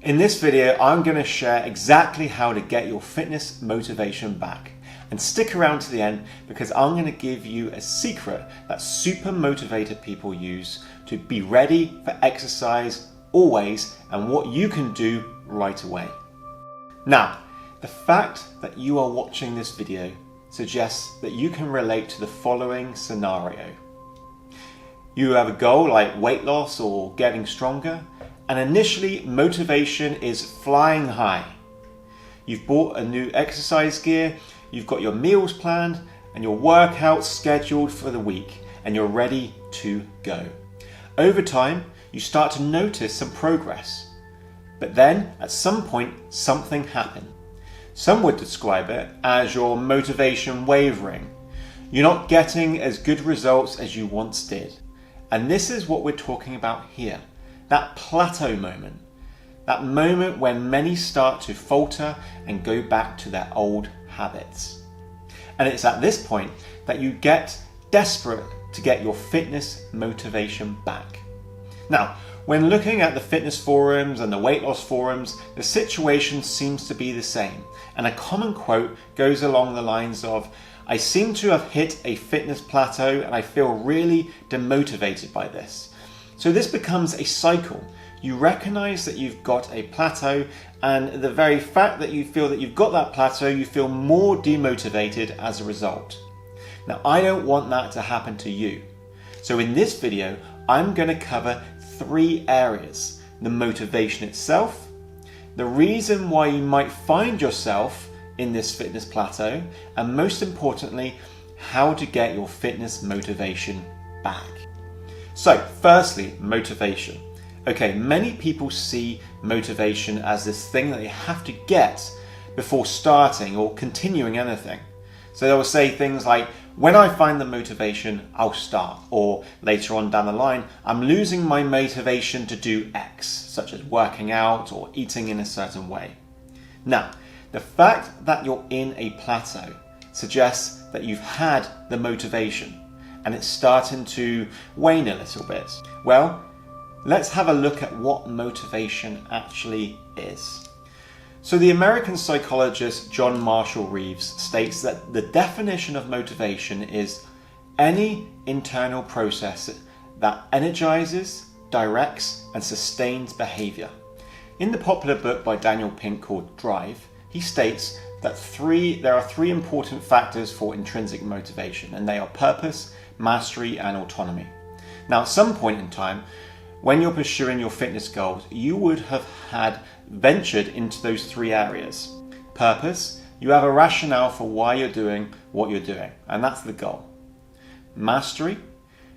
In this video, I'm going to share exactly how to get your fitness motivation back. And stick around to the end because I'm going to give you a secret that super motivated people use to be ready for exercise always and what you can do right away. Now, the fact that you are watching this video suggests that you can relate to the following scenario. You have a goal like weight loss or getting stronger, and initially motivation is flying high. You've bought a new exercise gear, you've got your meals planned and your workouts scheduled for the week, and you're ready to go. Over time, you start to notice some progress, but then at some point something happened. Some would describe it as your motivation wavering. You're not getting as good results as you once did. And this is what we're talking about here, that plateau moment. That moment when many start to falter and go back to their old habits. And it's at this point that you get desperate to get your fitness motivation back. Now, when looking at the fitness forums and the weight loss forums, the situation seems to be the same. And a common quote goes along the lines of, "I seem to have hit a fitness plateau and I feel really demotivated by this." So this becomes a cycle. You recognize that you've got a plateau, and the very fact that you feel that you've got that plateau, you feel more demotivated as a result. Now, I don't want that to happen to you. So in this video, I'm going to cover 3 areas: the motivation itself, the reason why you might find yourself in this fitness plateau, and most importantly, how to get your fitness motivation back. So firstly, motivation. Okay, many people see motivation as this thing that they have to get before starting or continuing anything. So they will say things like, when I find the motivation, I'll start. Or later on down the line, I'm losing my motivation to do X, such as working out or eating in a certain way. Now, the fact that you're in a plateau suggests that you've had the motivation and it's starting to wane a little bit. Well, let's have a look at what motivation actually is. So the American psychologist John Marshall Reeves states that the definition of motivation is any internal process that energizes, directs, and sustains behavior. In the popular book by Daniel Pink called Drive, he states that there are 3 important factors for intrinsic motivation, and they are purpose, mastery, and autonomy. Now, at some point in time, when you're pursuing your fitness goals, you would have had ventured into those 3 areas. Purpose, you have a rationale for why you're doing what you're doing, and that's the goal. Mastery,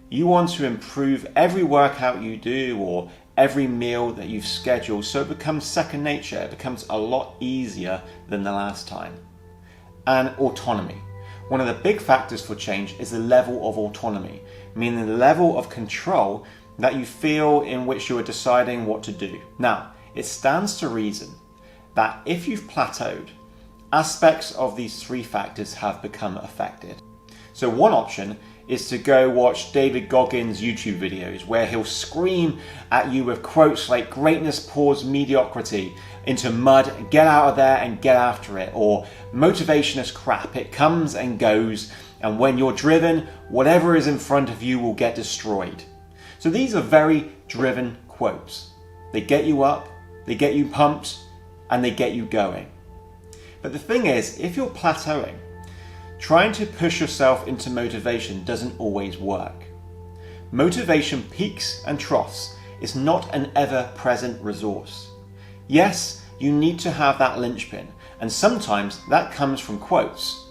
you want to improve every workout you do or every meal that you've scheduled so it becomes second nature, it becomes a lot easier than the last time. And autonomy. One of the big factors for change is the level of autonomy, meaning the level of control that you feel in which you are deciding what to do. Now, it stands to reason that if you've plateaued, aspects of these 3 factors have become affected. So one option is to go watch David Goggins' YouTube videos where he'll scream at you with quotes like "greatness pours mediocrity into mud, get out of there and get after it," or "motivation is crap, it comes and goes, and when you're driven, whatever is in front of you will get destroyed." So these are very driven quotes. They get you up, they get you pumped, and they get you going. But the thing is, if you're plateauing, trying to push yourself into motivation doesn't always work. Motivation peaks and troughs. It's not an ever-present resource. Yes, you need to have that linchpin, and sometimes that comes from quotes.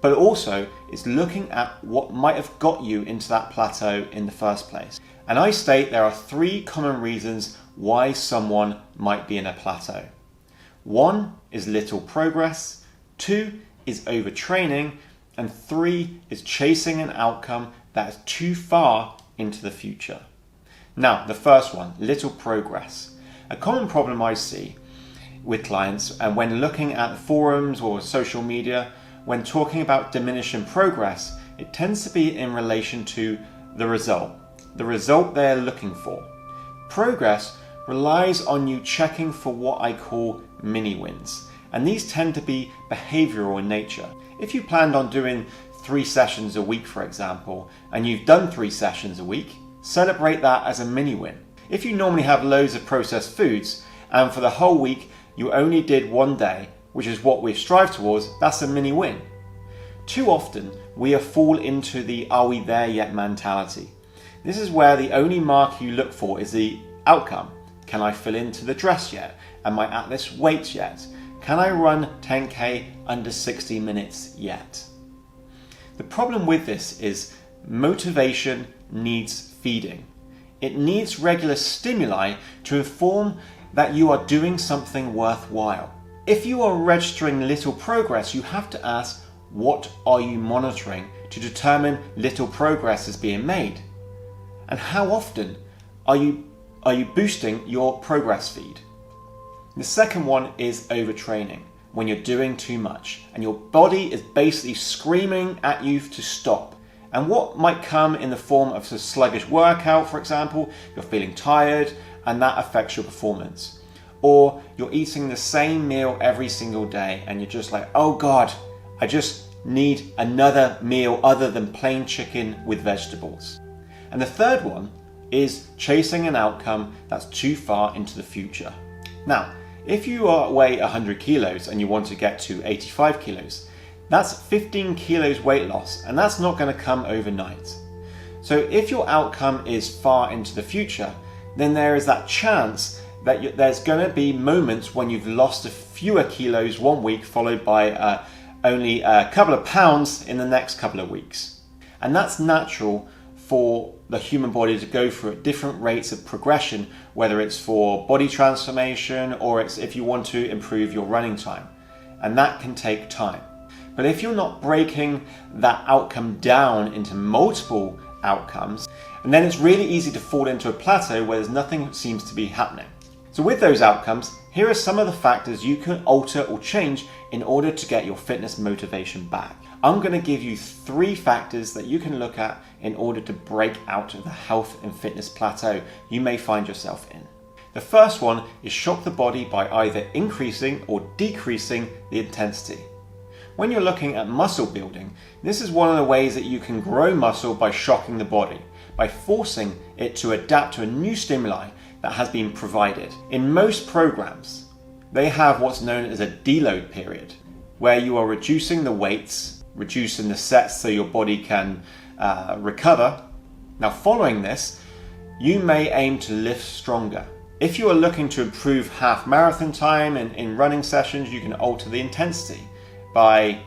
But also, it's looking at what might have got you into that plateau in the first place. And I state there are 3 common reasons why someone might be in a plateau. 1 is little progress, 2 is overtraining, and 3 is chasing an outcome that is too far into the future. Now, the first one, little progress. A common problem I see with clients, and when looking at forums or social media, when talking about diminishing progress, it tends to be in relation to the result they're looking for. Progress relies on you checking for what I call mini wins. And these tend to be behavioral in nature. If you planned on doing 3 sessions a week, for example, and you've done 3 sessions a week, celebrate that as a mini win. If you normally have loads of processed foods and for the whole week you only did 1 day, which is what we strive towards, that's a mini win. Too often we fall into the "are we there yet" mentality. This is where the only mark you look for is the outcome. Can I fill into the dress yet? Am I at this weight yet? Can I run 10k under 60 minutes yet? The problem with this is motivation needs feeding. It needs regular stimuli to inform that you are doing something worthwhile. If you are registering little progress, you have to ask, what are you monitoring to determine little progress is being made? And how often are you boosting your progress feed? The second one is overtraining, when you're doing too much and your body is basically screaming at you to stop. And what might come in the form of a sluggish workout, for example, you're feeling tired and that affects your performance. Or you're eating the same meal every single day and you're just like, oh God, I just need another meal other than plain chicken with vegetables. And the third one is chasing an outcome that's too far into the future. Now, if you weigh 100 kilos and you want to get to 85 kilos, that's 15 kilos weight loss, and that's not going to come overnight. So if your outcome is far into the future, then there is that chance that there's going to be moments when you've lost a fewer kilos 1 week, followed by only a couple of pounds in the next couple of weeks. And that's natural for the human body to go through at different rates of progression, whether it's for body transformation or it's if you want to improve your running time. And that can take time. But if you're not breaking that outcome down into multiple outcomes, and then it's really easy to fall into a plateau where there's nothing that seems to be happening. So with those outcomes, here are some of the factors you can alter or change in order to get your fitness motivation back. I'm going to give you 3 factors that you can look at in order to break out of the health and fitness plateau you may find yourself in. The first one is shock the body by either increasing or decreasing the intensity. When you're looking at muscle building, this is one of the ways that you can grow muscle by shocking the body, by forcing it to adapt to a new stimuli that has been provided. In most programs, they have what's known as a deload period, where you are reducing the weights, reducing the sets so your body can recover. Now following this, you may aim to lift stronger. If you are looking to improve half marathon time in running sessions, you can alter the intensity by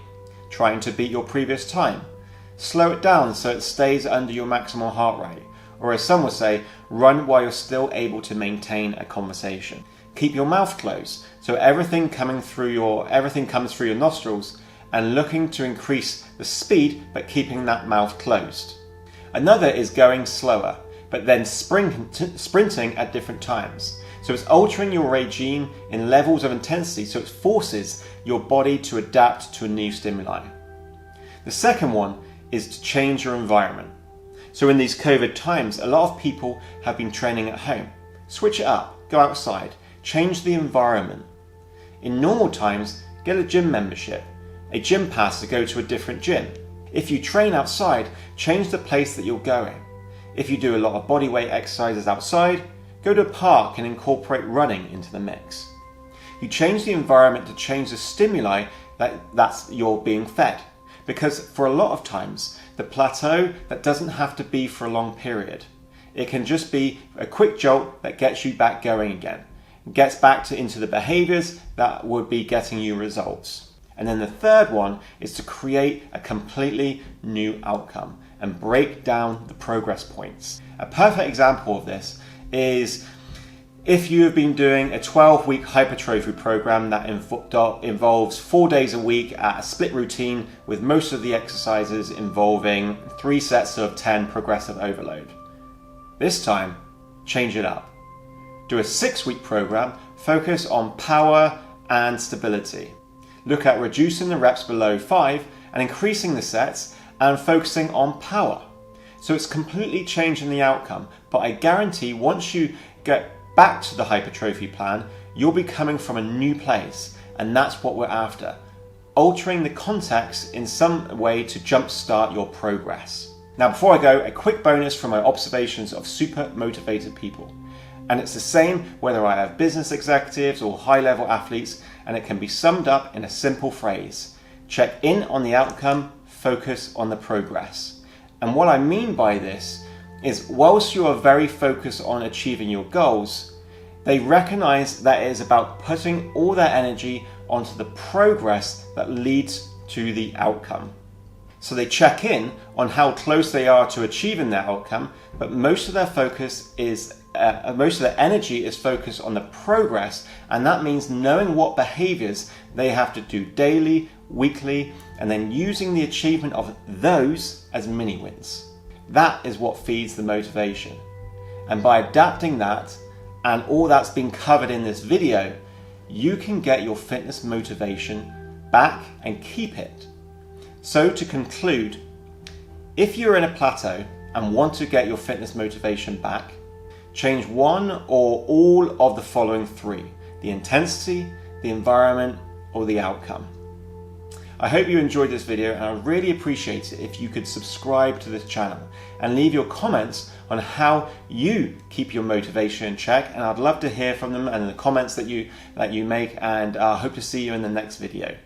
trying to beat your previous time. Slow it down so it stays under your maximal heart rate. Or as some would say, run while you're still able to maintain a conversation. Keep your mouth closed so everything comes through your nostrils, and looking to increase the speed but keeping that mouth closed. Another is going slower but then sprinting at different times. So it's altering your regime in levels of intensity so it forces your body to adapt to a new stimuli. The second one is to change your environment. So in these COVID times, a lot of people have been training at home. Switch it up, go outside, change the environment. In normal times, get a gym membership, a gym pass to go to a different gym. If you train outside, change the place that you're going. If you do a lot of bodyweight exercises outside, go to a park and incorporate running into the mix. You change the environment to change the stimuli that's you're being fed. Because for a lot of times, the plateau, that doesn't have to be for a long period. It can just be a quick jolt that gets you back going again. Gets back into the behaviors that would be getting you results. And then the third one is to create a completely new outcome and break down the progress points. A perfect example of this is if you have been doing a 12-week hypertrophy program that involves 4 days a week at a split routine with most of the exercises involving 3 sets of 10 progressive overload. This time, change it up. Do a 6-week program, focus on power and stability. Look at reducing the reps below 5 and increasing the sets and focusing on power. So it's completely changing the outcome, but I guarantee once you get back to the hypertrophy plan, you'll be coming from a new place, and that's what we're after. Altering the context in some way to jumpstart your progress. Now, before I go, a quick bonus from my observations of super motivated people. And it's the same whether I have business executives or high-level athletes, and it can be summed up in a simple phrase. Check in on the outcome, focus on the progress. And what I mean by this is, whilst you are very focused on achieving your goals, they recognize that it is about putting all their energy onto the progress that leads to the outcome. So they check in on how close they are to achieving their outcome, but most of their energy is focused on the progress, and that means knowing what behaviors they have to do daily, weekly, and then using the achievement of those as mini wins. That is what feeds the motivation. And by adapting that, and all that's been covered in this video, you can get your fitness motivation back and keep it. So to conclude, if you're in a plateau and want to get your fitness motivation back, change one or all of the following three: the intensity, the environment, or the outcome. I hope you enjoyed this video, and I really appreciate it if you could subscribe to this channel and leave your comments on how you keep your motivation in check, and I'd love to hear from them and the comments that you make, and I hope to see you in the next video.